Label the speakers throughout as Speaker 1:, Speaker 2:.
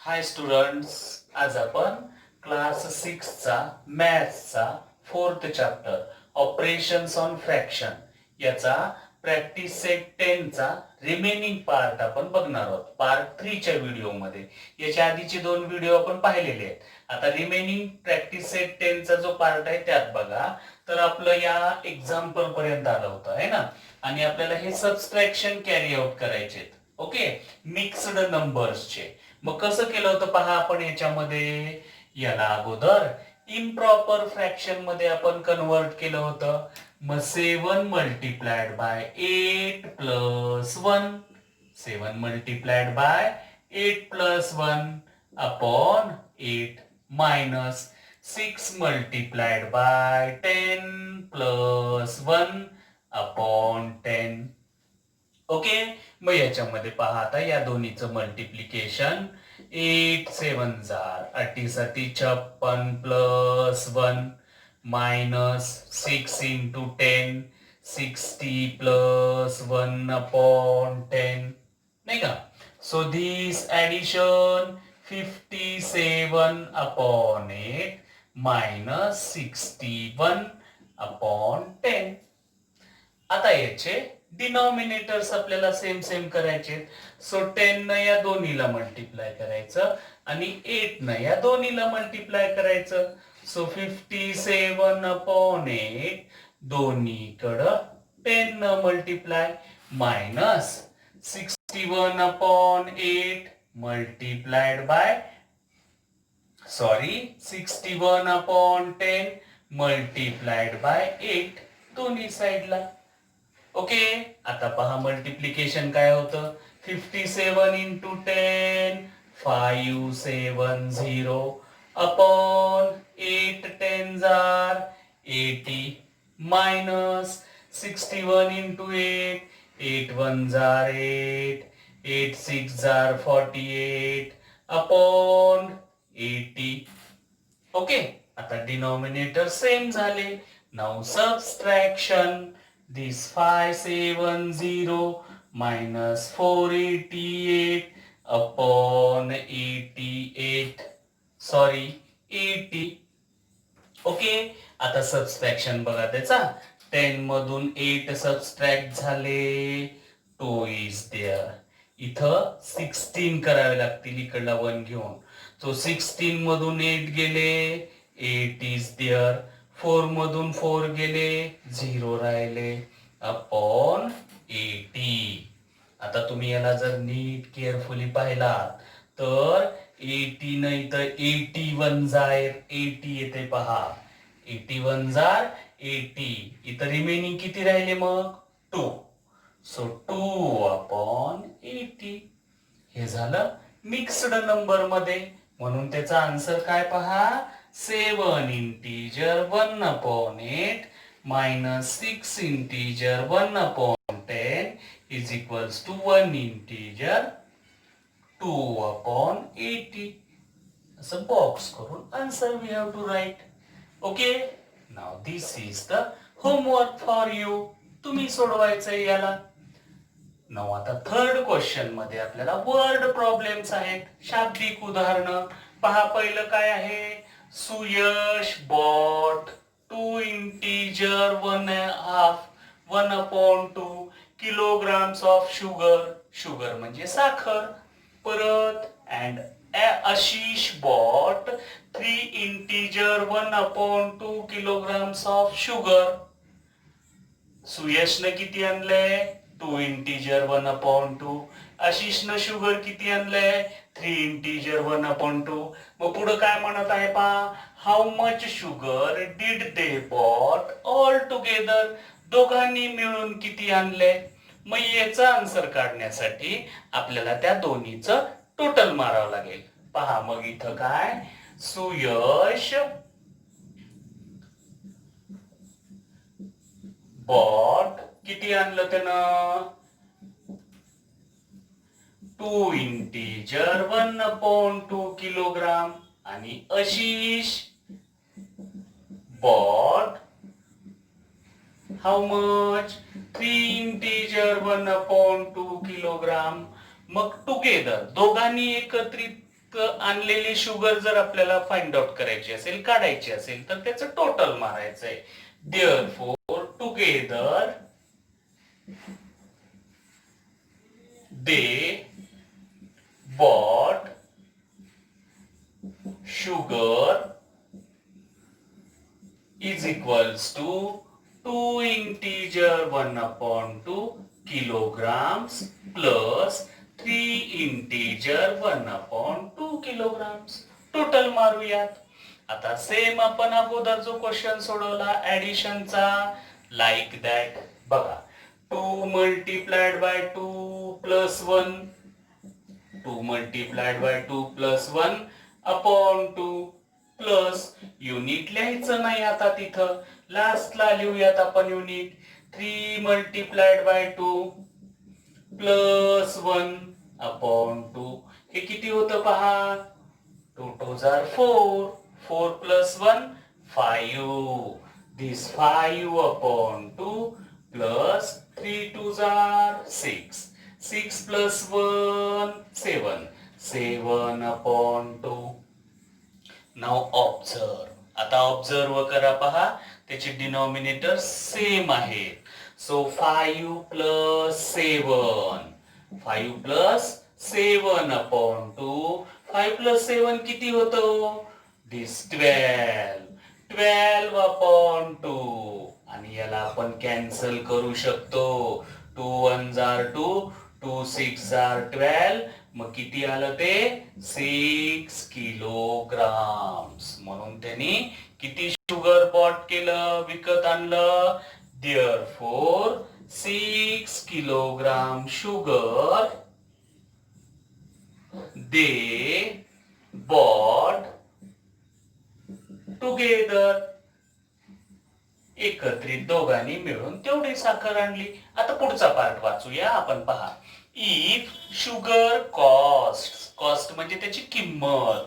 Speaker 1: हाय students, आज आपण class 6 चा मॅथ्सचा 4th chapter operations on fraction याचा प्रॅक्टिस सेट 10 चा रिमेनिंग पार्ट आपण बघणार आहोत पार्ट 3 च्या व्हिडिओमध्ये. याच्या आधीचे 2 व्हिडिओ आपण पाहिलेले आहेत. आता रिमेनिंग प्रॅक्टिस सेट 10 चा जो पार्ट आहे त्यात बघा. तर आपलं या एक्झाम्पल पर्यंत आलं होतं आहे ना, आणि आपल्याला हे सबस्ट्रॅक्शन कॅरी आउट करायचे. ओके, मिक्स्ड नंबर्सचे. मग कसं केलं होतं पहा आपण याच्यामध्ये. याला अगोदर इम्प्रॉपर फ्रॅक्शन मध्ये आपण कन्वर्ट केलं होतं. मग 7 multiplied by 8 plus 1, 7 multiplied by 8 plus 1 upon 8 minus 6 multiplied by 10 plus 1 upon 10. Okay, मग याच्यामध्ये पहा आता या दोन्हीचं मल्टिप्लिकेशन. 8 7 जार 56 plus 1 minus 6 into 10 60 plus 1 upon 10, नाही का. So this addition 57 upon 8 minus 61 upon 10. आता याचे डिनॉमिनेटर्स आपल्याला सेम सेम करायचे. सो 10 न या दोन्हीला मल्टिप्लाय करायचं आणि 8 न या दोन्हीला मल्टिप्लाय करायचं. सो 57 अपॉन 8 दोन्हीकडं 10 न multiply minus 61 upon 8 multiplied by 61 upon 10 multiplied by 8 दोन्ही साइडला. ओके, आता पहा मल्टिप्लिकेशन काय होतं. 57 इंटू 10 570 अपॉन 8 10 जार 80 मायनस 61 इंटू 8 8 1 जार 8 8 6 जार 48 अपॉन 80. ओके, आता डिनॉमिनेटर सेम झाले. Now subtraction. This 570 minus 488 upon 88. Sorry, 80. Okay, आता सबस्ट्रॅक्शन बघा त्याचा. 10 मधून 8 सबस्ट्रॅक्ट झाले, 2 इज देअर. इथं 16 करावे लागतील इकडला 1 घेऊन. तो 16 मधून 8 गेले, 8 इज देअर. 4 मधून 4 गेले, 0 राहिले अपॉन 80. आता तुम्ही याला जर नीट केअरफुली पाहिला तर 80 नाही तर 81 जार 80 येते पहा. 81 जार 80. इथं रिमेनिंग किती राहिले मग 2. So 2 upon 80. हे झालं मिक्स्ड नंबर मध्ये, म्हणून त्याचा आन्सर काय पहा. 7 integer 1 upon 8 minus 6 integer 1 upon 10 is equals to 1 integer 2 upon 80. असं बॉक्स करून answer we have to write. Okay, now this is the homework for you. तुम्ही सोडवायचं याला. नाव आता थर्ड क्वेश्चन मध्ये आपल्याला वर्ड प्रॉब्लेम्स आहेत, शाब्दिक उदाहरण. पहा पहिलं काय आहे. Suyash bought 2 integer 1 upon 2 kilograms of sugar. Sugar म्हणजे साखर. परत and Ashish bought 3 integer 1 upon 2 kilograms of sugar. सुयशनं किती आणलंय 2 integer 1 upon 2. आशिषनं शुगर किती आणलंय 3 integer 1 upon 2. मग पुढे काय म्हणत आहे पहा. How much sugar did they bought all together. दोघांनी मिळून किती आणले. मग याचा आन्सर काढण्यासाठी आपल्याला त्या दोन्हीचं टोटल मारावं लागेल. पहा मग इथं काय. सुयश बॉट किती आणलं त्यानं 2 integer 1 upon 2 किलोग्राम. आणि Ashish bought how much 3 integer 1 upon 2 kilogram. मग टुगेदर दोघांनी एकत्रित आणलेली शुगर जर आपल्याला फाइंड आउट करायची असेल, काढायची असेल, तर त्याचं टोटल मारायचंय. Therefore together they bought sugar is equals to 2 integer 1/2 kilograms plus 3 integer 1/2 kilograms. Total मारूयात. आता सेम आपण अगोदर जो क्वेश्चन सोडवला ऍडिशनचा, लाईक दॅट. बघा, 2 multiplied by 2 plus 1, 2 multiplied by 2 plus 1 upon 2 plus unit लिहायचं नाही आता तिथं, लास्टला लिहूयात आपण unit. 3 multiplied by 2 plus 1 upon 2. हे किती होतं पहा, 2 2s are 4, 4 plus 1 5. This 5 upon 2 plus 3 2s are 6. 6 plus 1 7. 7 upon 2. Now observe. आता ऑब्झर्व करा पहा, त्याचे डिनॉमिनेटर सेम आहेत. So 5 plus 7, 5 plus 7 upon 2. 5 plus 7 किती होतं, दिस 12. 12 अपॉन 2. आणि याला आपण कॅन्सल करू शकतो. 2 1s are 2, 2 6s are 12. मग किती आलं ते, 6 किलोग्राम्स. म्हणून त्यांनी किती शुगर बॉट केलं, विकत आणलं. Therefore 6 kilogram sugar they bought together. एकत्रित दोघांनी मिळून तेवढी साखर आणली. आता पुढचा पार्ट वाचूया आपण. पहा, इफ शुगर कॉस्ट म्हणजे त्याची किंमत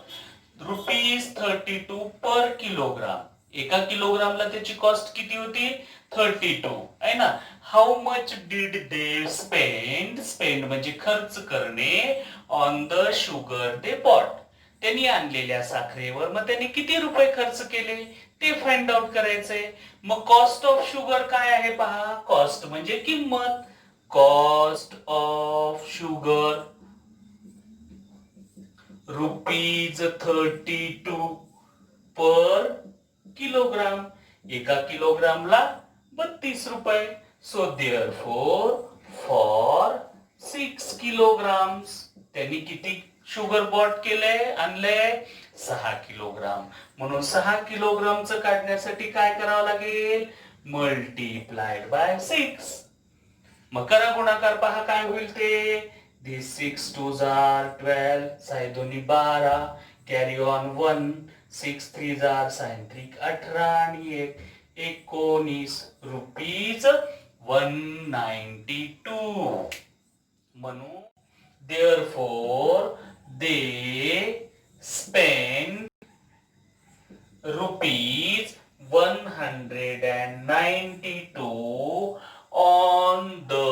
Speaker 1: ₹32 पर किलोग्राम. एका किलोग्रामला त्याची कॉस्ट किती होती, 32 आहे ना. How much did they spend म्हणजे खर्च करणे, on the sugar they bought. त्यांनी आणलेल्या साखरेवर मग त्यांनी किती रुपये खर्च केले ते फाइंड आउट करायचंय. मग कॉस्ट ऑफ शुगर काय आहे पहा, कॉस्ट म्हणजे किंमत. Cost of sugar ₹32 per kilogram. एका किलोग्रामला 32 रुपये. सो देअरफॉर फॉर 6 किलोग्राम्स त्यांनी किती शुगर बॉट केले, आणले 6 किलोग्राम. म्हणून 6 किलोग्रामचं काढण्यासाठी काय करावं लागेल, मल्टिप्लाइड बाय 6. मग करा गुणाकार, पहा काय होईल ते. दिस 6 2s are 12, साय दोन्ही 12, carry on 1, 6 3s are sign 3 18 आणि 1 19 रुपीज 192. म्हणून therefore they spend ₹192 on the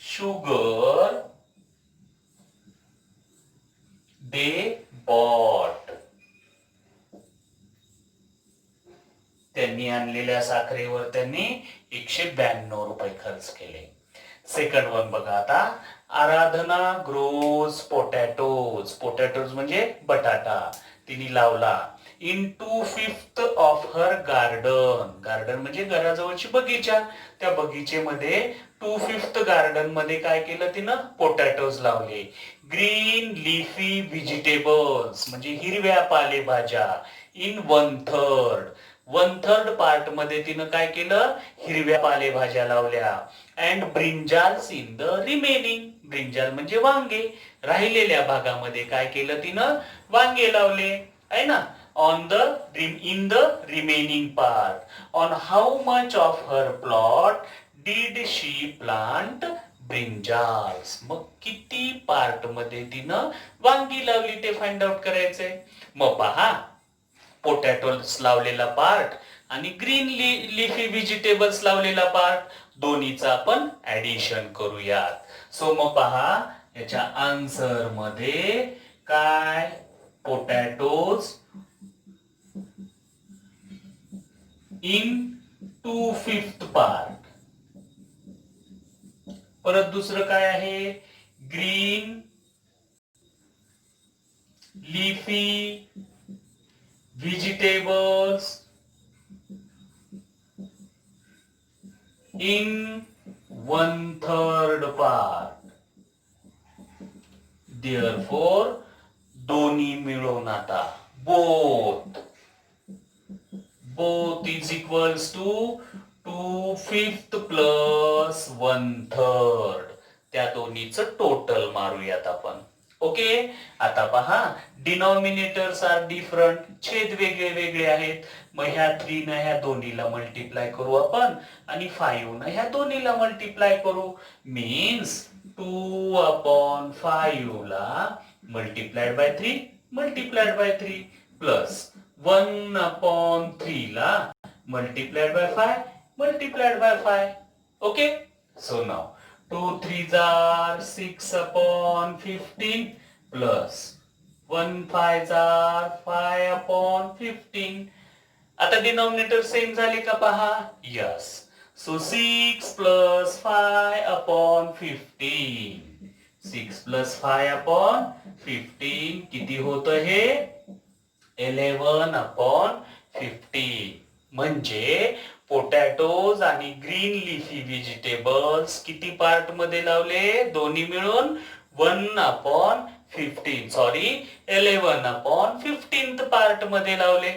Speaker 1: sugar they bought. त्यांनी आणलेल्या साखरेवर त्यांनी 192 रुपये खर्च केले. सेकंड वन बघा आता. आराधना ग्रोज पोटॅटोज. पोटॅटोज म्हणजे बटाटा. तिने लावला in 2/5 of her garden. Garden म्हणजे घराजवळची बगीचा. त्या बगीचेमध्ये 2/5 गार्डन मध्ये काय केलं तिनं, पोटॅटोज लावले. ग्रीन लिफी व्हेजिटेबल्स म्हणजे हिरव्या पालेभाज्या इन 1/3 पार्ट मध्ये तिनं काय केलं, हिरव्या पालेभाज्या लावल्या. And brinjals in the remaining. Brinjal म्हणजे वांगे. राहिलेल्या भागामध्ये काय केलं तिनं, वांगे लावले आहे ना. On the in the remaining part. On how much of her plot did she plant brinjals. मग किती पार्ट मध्ये तिनं वांगी लावली ते फाइंड आउट करायचंय. मग पहा, पोटॅटोज लावलेला पार्ट आणि ग्रीन लिफी व्हेजिटेबल्स लावलेला पार्ट, दोन्हीचा आपण ऍडिशन करूयात. सो मग पहा, याच्या आन्सर मध्ये काय पोटॅटोज इन 2/5 पार्ट. परत दुसरं काय आहे, green leafy vegetables in 1/3 part. Therefore, दोन्ही मिळून आता both is equals to 2/5 plus 1/3. त्या दोन्हीचं टोटल मारूयात आपण. ओके, आता पहा, डिनॉमिनेटर्स आर डिफरंट, छेद वेगळे वेगळे आहेत. मग ह्या 3 न ह्या दोन्हीला मल्टिप्लाय करू आपण आणि 5 न ह्या दोन्हीला मल्टिप्लाय करू. मीन्स 2/5 ला मल्टिप्लाइड बाय 3 प्लस 1/3 ला multiplied by 5 okay. So now 2 3s are 6/15 plus 1 5s are 5/15. आता डिनॉमिनेटर सेम झाले का पहा. यस. So 6 plus 5/15. 6 plus 5/15 किती होतं हे, 11/15. म्हणजे पोटॅटोज आणि ग्रीन लिफी व्हेजिटेबल्स किती पार्ट मध्ये लावले, दोन्ही मिळून 11/15 पार्ट मध्ये लावले.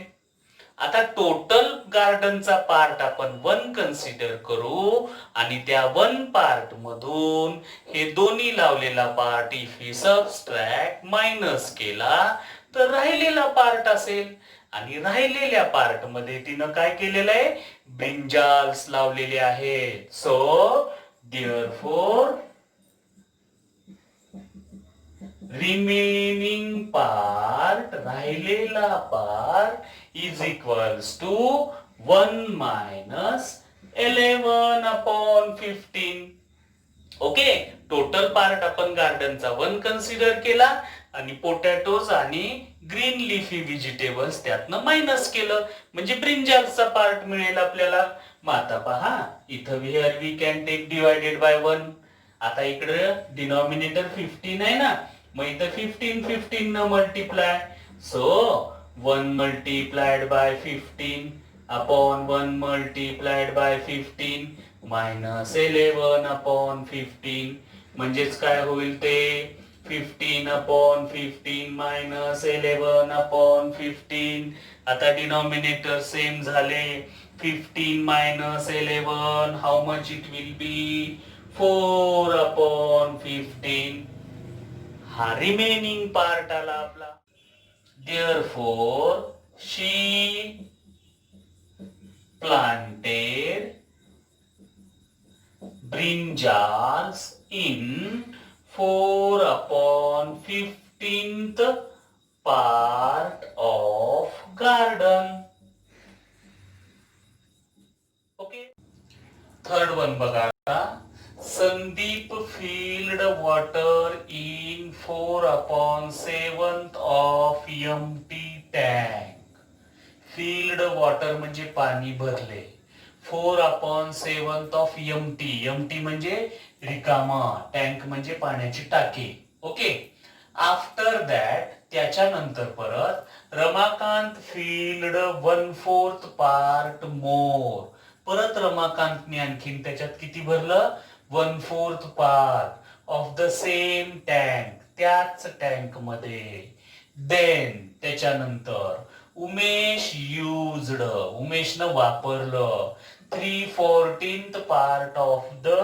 Speaker 1: आता टोटल गार्डनचा पार्ट आपण 1 कन्सिडर करू आणि त्या 1 पार्ट मधून हे दोन्ही लावलेला part if we subtract minus केला तर राहिलेला पार्ट असेल. आणि राहिलेल्या पार्ट मध्ये तिनं काय केलेलं आहे, ब्रिंजाल्स लावलेले आहेत. सो देअरफॉर रिमेनिंग पार्ट, राहिलेला part is equals to 1 minus 11/15. ओके, टोटल पार्ट आपण गार्डनचा 1 कन्सिडर केला आणि पोटॅटोज आणि ग्रीन लिफी व्हेजिटेबल्स त्यातनं मायनस केलं, म्हणजे ब्रिंजाल्सचा पार्ट मिळेल आपल्याला. मग आता पहा, इथं here we can take divided by 1. आता इकडे डिनॉमिनेटर 15 आहे ना, मग इथं 15 न multiply. So 1 multiplied by 15 upon 1 multiplied by 15 minus 11/15. म्हणजेच काय होईल ते, 15/15 minus 11/15. आता डिनॉमिनेटर सेम झाले. 15 minus 11, how much it will be? 4/15. हा रिमेनिंग पार्ट आला आपला. Therefore, she planted brinjals in 4/15th part of garden. Okay. Third one बघा. Sandeep filled water in 4/7 of empty tank. Filled water म्हणजे पाणी भरले. 4/7 of empty. empty म्हणजे रिकामा, tank म्हणजे पाण्याची टाकी. ओके. आफ्टर दॅट, त्याच्यानंतर परत रमाकांत filled 1/4 part more. परत रमाकांतने आणखीन त्याच्यात किती भरलं, 1/4 part of the same tank, त्याच टँक मध्ये. देन त्याच्यानंतर उमेश युज्ड, उमेशनं वापरलं 3/14th part of the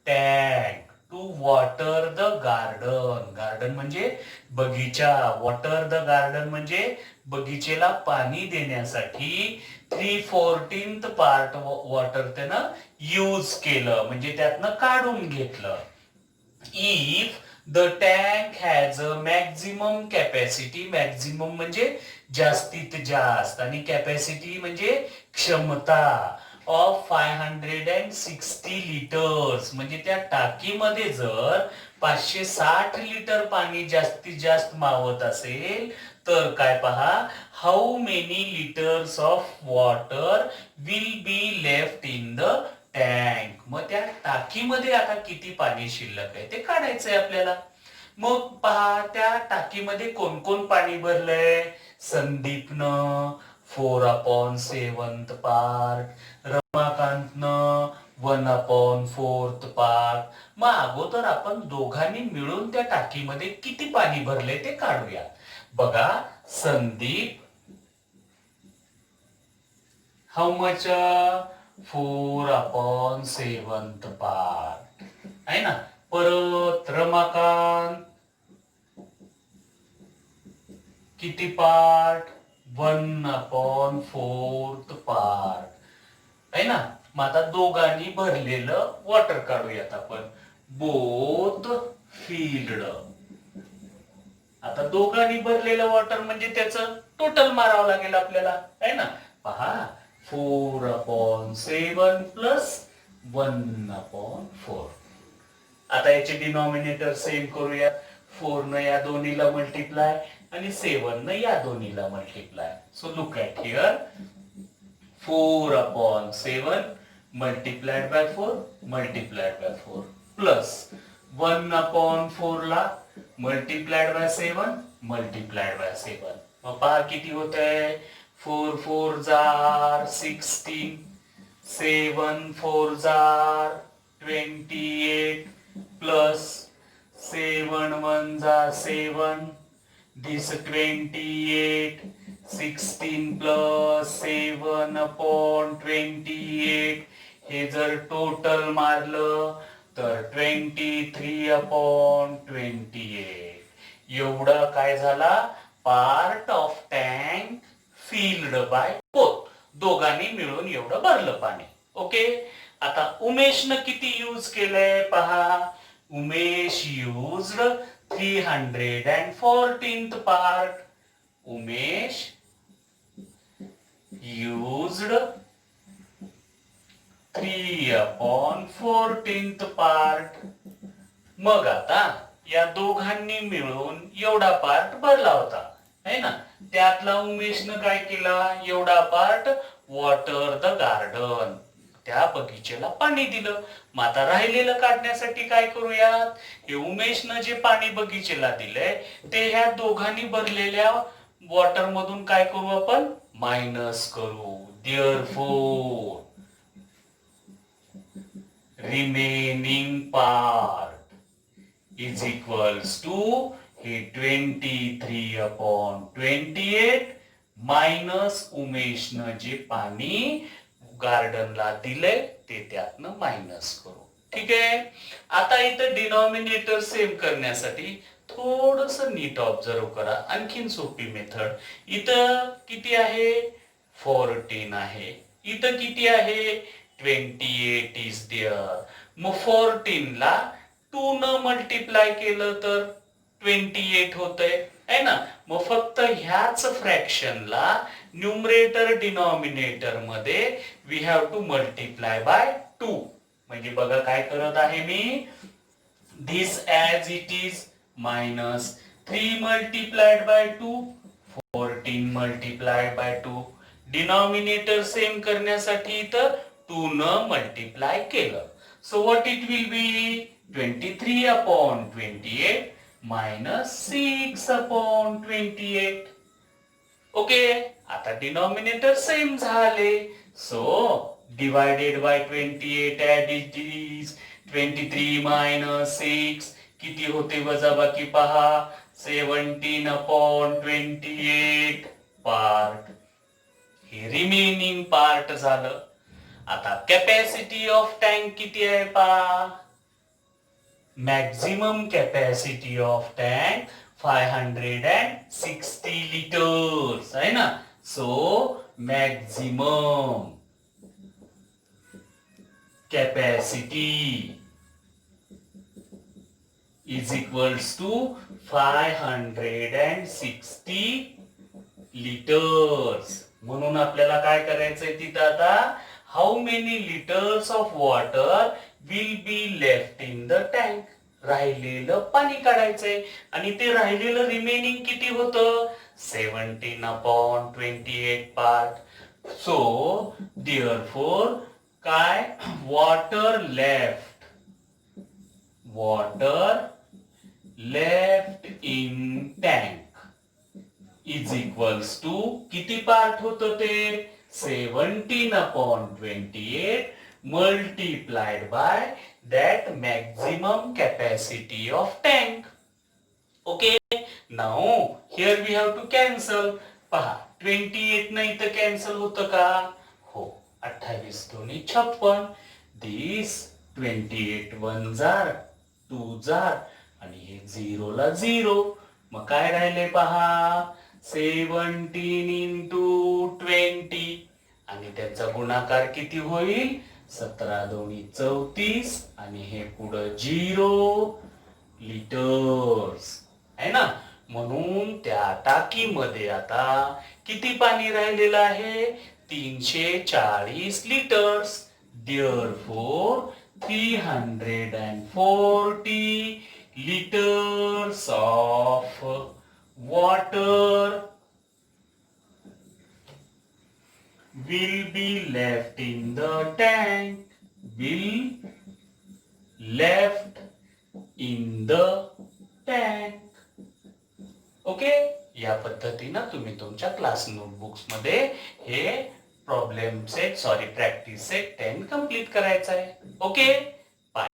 Speaker 1: tank to water the garden. Garden म्हणजे बगीचा, वॉटर द गार्डन म्हणजे बगीचेला पाणी देण्यासाठी 3/14th part वॉटर त्यानं यूज केलं, म्हणजे त्यातनं काढून घेतलं. If the tank has a maximum capacity, maximum म्हणजे जास्तीत जास्त आणि कॅपॅसिटी म्हणजे क्षमता ऑफ 560 लिटर्स, म्हणजे त्या टाकीमध्ये जर 560 लिटर पाणी जास्तीत जास्त मावत असेल तर काय पहा, how many litres of water will be left in the tank. मग त्या टाकीमध्ये आता किती पाणी शिल्लक आहे ते काढायचंय आपल्याला. मग पहा त्या टाकीमध्ये कोण कोण पाणी भरलंय. संदीपनं 4/7 पार्ट, रमाकांतनं 1/4 पार्ट. मग अगोदर आपण दोघांनी मिळून त्या टाकीमध्ये किती पाणी भरले ते काढूया. बघा, संदीप हाऊ मच 4/7 पार्ट आहे ना. परत रमाकांत किती पार्ट, 1/4 पार्ट आहे ना. मग आता दोघांनी भरलेलं वॉटर काढूयात आपण. Both field. आता दोघांनी भरलेलं वॉटर म्हणजे त्याचं टोटल मारावं लागेल आपल्याला आहे ना. पहा, 4/7 प्लस 1/4. आता याचे डिनॉमिनेटर सेम करूया. 4 न या दोन्हीला मल्टिप्लाय आणि 7 न या दोन्हीला multiply. So look at here, 4/7 multiplied by 4 multiplied by 4 plus 1/4 ला multiplied by 7 multiplied by 7. मग पहा किती होत आहे. 4 4 जार 16, 7 4 जार 28 plus 7 1 जार 7, this 28, 16 plus 7/28. हे जर टोटल मारलं तर 23/28. एवढा काय झाला, part of tank filled by both. दोघांनी मिळून एवढं भरलं पाणी. ओके. आता उमेशनं किती यूज केलंय पहा. Umesh used 314th part. Umesh used 3/14th part. मग आता या दोघांनी मिळून एवढा पार्ट भरला होता है ना. त्यातला उमेशनं काय केला, एवढा पार्ट वॉटर द गार्डन, त्या बगीचेला पाणी दिलं. मग आता राहिलेलं काढण्यासाठी काय करूयात. हे उमेशनं जे पाणी बगीचेला दिलंय ते ह्या दोघांनी भरलेल्या वॉटर मधून काय करू आपण, मायनस करू. Therefore remaining part is equals to हे 23/28 मायनस उमेशनं जे पाणी गार्डनला दिलंय ते त्यातनं मायनस करू. ठीक आहे. आता इथं डिनॉमिनेटर सेम करण्यासाठी थोडस नीट ऑब्झर्व करा. आणखीन सोपी मेथड. इथं किती आहे, 14 आहे. इथं किती आहे, 28 इज देअर. मग 14 ला 2 न मल्टिप्लाय केलं तर 28 होतंय है ना. मग फक्त ह्याच फ्रॅक्शनला न्यूमरेटर डिनॉमिनेटर मध्ये we have to multiply by 2. म्हणजे बघा काय करत आहे मी, this as it is minus 3 multiplied by 2, 14 multiplied by 2. Denominator same करण्यासाठी इथं 2 न मल्टिप्लाय केलं. So what it will be, 23/28 minus 6/28. Okay. आता डिनॉमिनेटर सेम झाले. So divided by 28 and it is 23 minus 6 किती होते वजाबाकी पहा, 17/28 पार्ट. हे रिमेनिंग पार्ट झालं. आता कॅपॅसिटी ऑफ टँक किती आहे पहा. Maximum capacity of tank 560 litres आहे ना. So maximum capacity is equals to 560 liters. म्हणून आपल्याला काय करायचंय तिथं आता, how many litres of water will be left in the tank. राहिलेलं पाणी काढायचंय आणि ते राहिलेलं रिमेनिंग किती होतं 17/28 पार्ट. सो देअरफॉर काय water left in tank is equals to किती पार्ट होतं ते 17/28 multiplied by that maximum capacity of tank. Okay, now here we have to cancel. पहा 28 नाही तर कॅन्सल होतं का? हो, 28 दोन्ही 56. This 28 1 जार 2 जार आणि हे 0 ला 0. मग काय राहिले पहा 17 into 20 आणि त्याचा गुणाकार किती होईल 17 दोन्ही 34 आणि हे पुढं 0 लिटर्स आहे ना. म्हणून त्या टाकीमध्ये आता किती पाणी राहिलेलं आहे 340 litres. Therefore 340 liters of water will be left in the tank. Okay, या पद्धतीनं तुम्ही तुमच्या क्लास नोटबुक्स मध्ये हे प्रॅक्टिस सेट 10 कंप्लीट करायचं आहे. ओके.